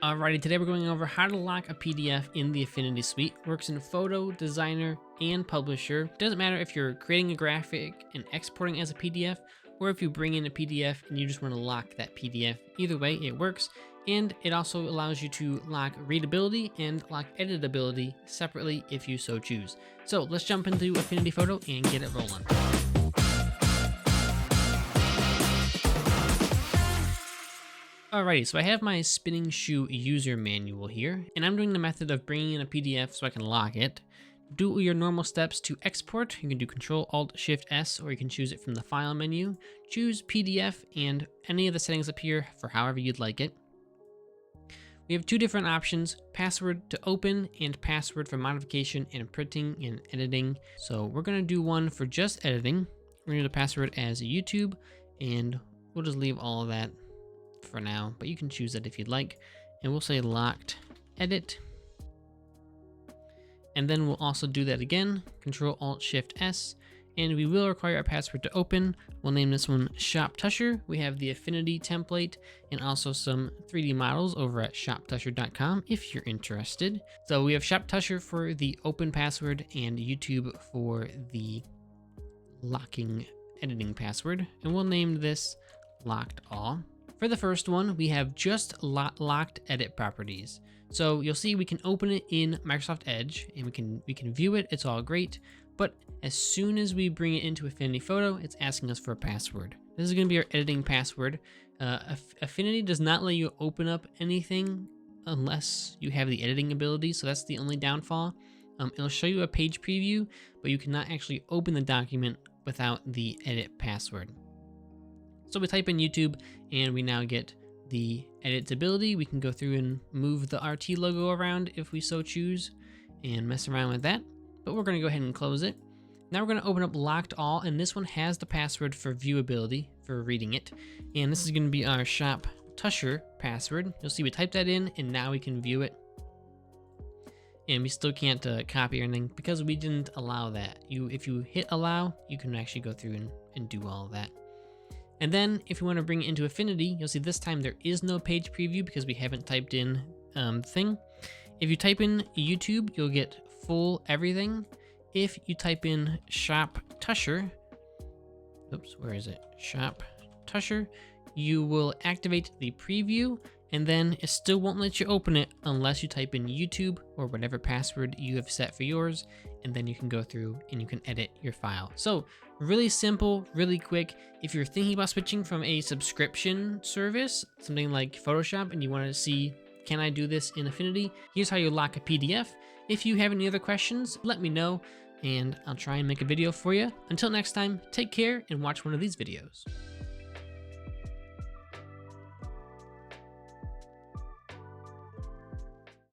Alrighty, today we're going over how to lock a PDF in the Affinity Suite. Works in Photo, Designer, and Publisher. Doesn't matter if you're creating a graphic and exporting as a PDF, or if you bring in a PDF and you just want to lock that PDF. Either way, it works. And it also allows you to lock readability and lock editability separately if you so choose. So let's jump into Affinity Photo and get it rolling. Alrighty, so I have my spinning shoe user manual here, and I'm doing the method of bringing in a PDF so I can lock it. Do your normal steps to export. You can do Control-Alt-Shift-S, or you can choose it from the File menu. Choose PDF and any of the settings up here for however you'd like it. We have two different options, password to open and password for modification and printing and editing. So we're gonna do one for just editing. We're gonna do the password as YouTube, and we'll just leave all of that for now, but you can choose that if you'd like. And we'll say locked edit. And then we'll also do that again, Control-Alt-Shift-S, and we will require a password to open. We'll name this one Shop Tusher. We have the Affinity template and also some 3D models over at shoptusher.com if you're interested. So we have Shop Tusher for the open password and YouTube for the locking editing password. And we'll name this Locked All. For the first one, we have just locked edit properties. So you'll see we can open it in Microsoft Edge and we can view it. It's all great. But as soon as we bring it into Affinity Photo, it's asking us for a password. This is going to be our editing password. Affinity does not let you open up anything unless you have the editing ability. So that's the only downfall. It'll show you a page preview, but you cannot actually open the document without the edit password. So we type in YouTube and we now get the editability. We can go through and move the RT logo around if we so choose and mess around with that. But we're going to go ahead and close it. Now we're going to open up Locked All, and this one has the password for viewability for reading it. And this is going to be our Shop Tusher password. You'll see we type that in and now we can view it. And we still can't copy or anything because we didn't allow that. If you hit allow, you can actually go through and do all of that. And then if you want to bring it into Affinity, you'll see this time there is no page preview because we haven't typed in thing. If you type in YouTube, you'll get full everything. If you type in Shop Tusher, oops, where is it? Shop Tusher, you will activate the preview, and then it still won't let you open it unless you type in YouTube or whatever password you have set for yours, and then you can go through and you can edit your file. So really simple, really quick. If you're thinking about switching from a subscription service, something like Photoshop, and you want to see, can I do this in Affinity? Here's how you lock a PDF. If you have any other questions, let me know, and I'll try and make a video for you. Until next time, take care and watch one of these videos.